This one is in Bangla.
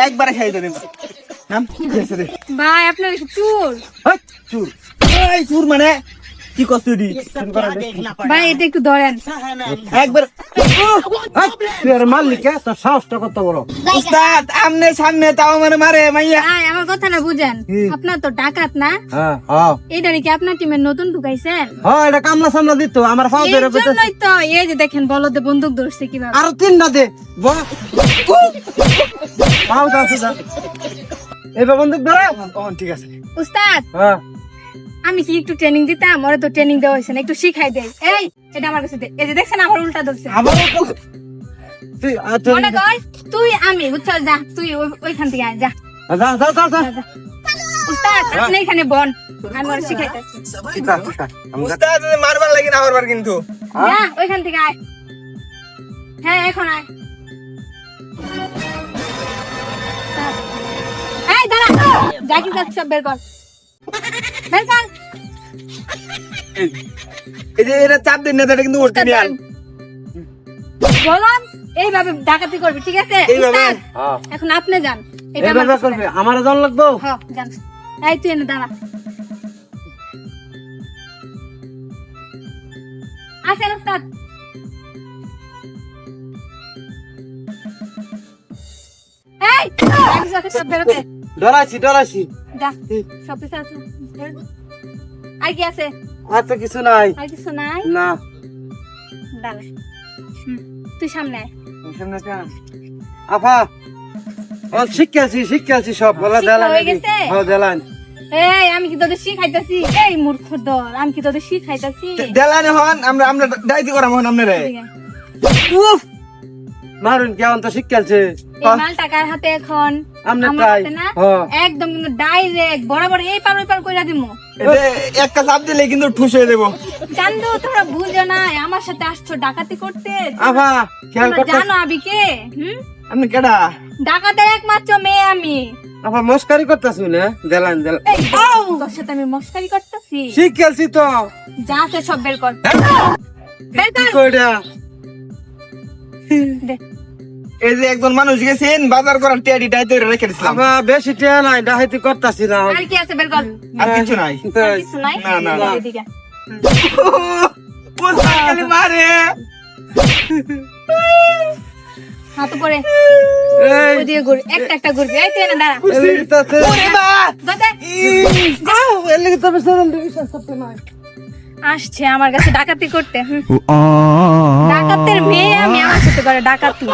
একবারে খাই দেন নাম ভাই আপনার চুর চুর এই চুর মানে কি কষ্টদি ভাই এটা একটু ধরেন একবার তুই আর মালিকে তোর সাহসটা কত বড়? উস্তাদ আমনে সামনে তাও মানে মারে মাইয়া ভাই আমার কথা না বুঝেন আপনার তো ডাকাত না হ্যাঁ হ্যাঁ এইটা কি আপনার টিমের নতুন ঢুকাইছেন হ্যাঁ, এটা কামলা সামলা দিত আমার ফাও এই ধরে পেতে জন্যই তো এই যে দেখেন বলদে বন্দুক ধরছে কিভাবে আরো 3 না দে পাও দাও সুদা এবার বন্দুক ধরে ঠিক আছে উস্তাদ হ্যাঁ আমি কি একটু ট্রেনিং দিতাম ওরে তো ট্রেনিং দেওয়া হয়েছে না একটু শিখাই দেই এই এটা আমার কাছে দে এই যে দেখছেন আমার উল্টা ধরছে আবার তুই আচ্ছা মনে কর তুই আমি বুঝছ যা তুই ওইখান থেকে আয় যা যা যা যা যা যা, যা। উস্তাদ আপনি এখানে বন আমি ওরে শিখাইতেছি উস্তাদ মারবার লাগি না মারবার কিন্তু যা ওইখান থেকে আয় হ্যাঁ এখন আয় এই দাঁড়া যা কি কাজ সব বের কর বের কর এই যে এরা চাপ দিন না এটা কিন্তু উঠতে নিয়ে আন বললাম এইভাবে ডাকাতি করবি ঠিক আছে এইভাবে? উস্তাদ, হ্যাঁ এখন আপনি যান এটা এইভাবে আমার করবে আমার জন লাগবো হ্যাঁ যান এই তুই এনে দাঁড়া আসেন উস্তাদ এই আমি যাকে সব বেরোতে ডরাইছি যা সব কিছু আছে আর কি আছে আর তো কিছু নাই আর কিছু নাই না দাঁড়া তুই সামনে আয় আফা ও শিখেছি সব বলা শিক্ষা দেলান হয়ে গেছে? হ্যাঁ দেলান এই আমি কি তোদের শিখাইতাছি এই মূর্খ দল আমি কি তোদের শিখাইতাছি দেলানে হন আমরা আমরা দাইতি করাম হন আমনে রে উফ মারুন কেমন তো শিখেছে এই মাল টাকার হাতে এখন আমনে আমার তাই হাতে না হ্যাঁ একদম কিন্তু ডাইরেক্ট বরাবর এই পার ওই পার কইরা দিমু একটা চাপ দিলে কিন্তু ঠুস হয়ে দেবো চান্দু তোমরা বুঝো না আমার সাথে আসছো ডাকাতি করতে আফা খেয়াল তোমরা করতে জানো আমি কে আপনি কেডা ডাকাতের একমাত্র মেয়ে আমি আফা মস্কারি করতেছি না দেলান এই তোর সাথে আমি মস্কারি করতেছি শিখেছি তো যা আছে সব বের কর বের কি কর কইরা দে। এই যে একজন মানুষ গেছেন বাজার করার টিয়াডি দায়িত্ব রেখে দিছিলাম আফা বেশি টিয়া নাই ডাহাইতি করতেছি না আর কি আছে বের কর আর কিছু নাই আর কিছু নাই না, না, না। এদিকে। উস্তাদ খালি মারে হাত উপরে এই ওই দিয়ে ঘুর একটা একটা ঘুরবি এই তুই এনে দাঁড়া এলিগিতাছে ওরে মা দাদা এলিগিতাছে সালাম দিবিস সবতে নাই আসছে আমার কাছে ডাকাতি করতে ডাকাতের মেয়ে আমি আমার সাথে করে ডাকাতি